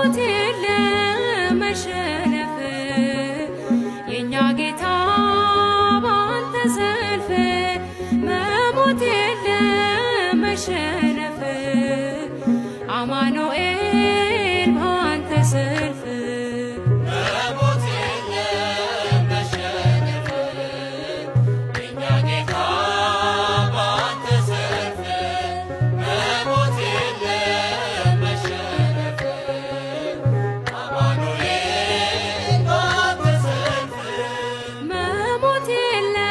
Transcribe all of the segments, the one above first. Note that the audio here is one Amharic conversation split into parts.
መሞት የለም መሸነፍ የእኛ ጌታ ባንተ ሰልፍ መሞት የለም መሸነፍ አማኑኤል ባንተ ሰልፍ መሞት የለም መሸነፍ የእኛ ጌታ ባንተ ሰልፍ መሞት የለም መሸነፍ አማኑኤል ባንተ ሰልፍ መሞት የለም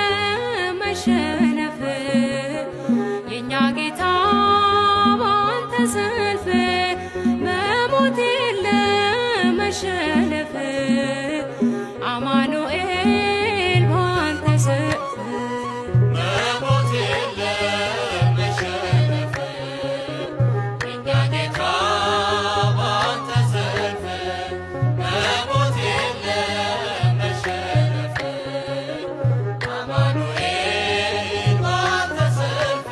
መሸነፍ የእኛ ጌታ ባንተ ሰልፍ መሞት የለም መሸነፍ አማኑኤል ባንተ ሰልፍ መሞት የለም መሸነፍ የእኛ ጌታ ባንተ ሰልፍ መሞት የለም መሸነፍ አማኑኤል ባንተ ሰልፍ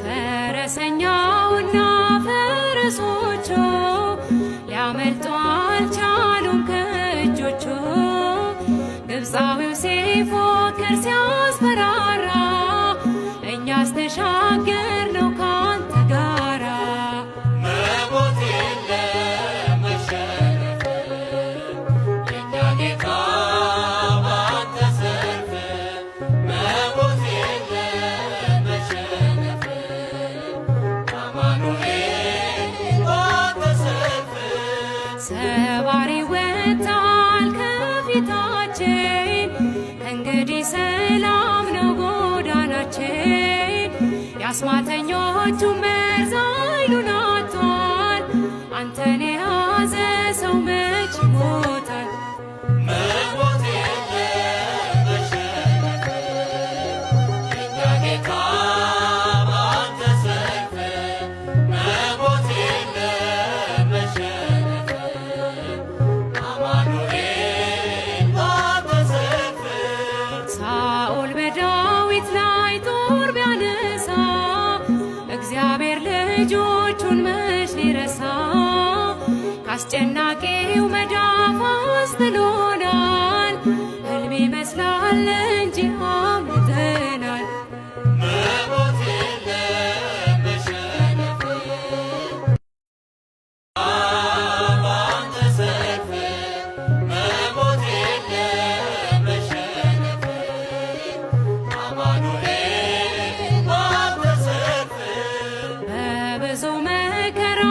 ፈረሰኛውና ፈረሶቹ ሊያመልጡ አልቻሉም ከእጆቹ ግብፃዊው ሲፎክር ሲያስፈራራ እኛስ ተሻገርነው ካንተ ጋራ መሞት የለም መሸነፍ የእኛ ጌታ ባንተ ሰልፍ መሞት የለም መሸነፍ አማኑኤል ባንተ ሰልፍ ሰባሪ ወጣል ከፊታችን እንግዲህ ሰላም ነው ጎዳናችን የአስማተኞቹ መርዝ ኃይሉን አጥቷል አንተን የያዘ ሰው መች ይሞታል መሞት የለም መሸነፍ የእኛ ጌታ ባንተ ሰልፍ መሞት የለም መሸነፍ አማኑኤል ባንተ ሰልፍ ሳኦል በዳዊት ላይ ጦር ቢያነሳ እግዚአብሔር ልጆቹን መች ሊረሳ ካስጨናቂው መዳፍ አስጥሎናል ሕልም ይመስላል እንጂ አምልጠናል መሞት የለም መሸነፍ ባንተ ሰልፍ መሞት የለም መሸነፍ አማኑኤል ባንተ ሰልፍ በብዙ መከራ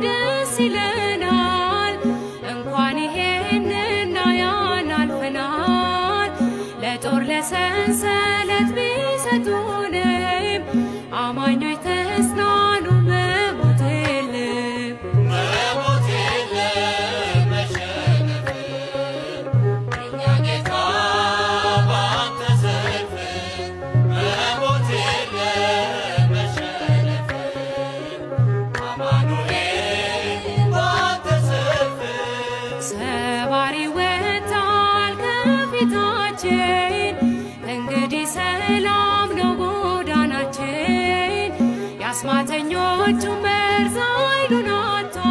ደስ ይለናል እንኳን ይሄንና ያን አልፈናል ለጦር ለሰንሰለት ቢሰጡንም አማኞች ተጽናኑ መሞት የለም መሞት የለም መሸነፍ የእኛ ጌታ ባንተ ሰልፍ መሞት የለም መሸነፍ አማኑኤል ባንተ ሰልፍ ሰባሪ ወጣል ከፊታችን እንግዲህ ሰላም ነው ጎዳናችን የአስማተኞቹ መርዝ ኃይሉን አጥቷል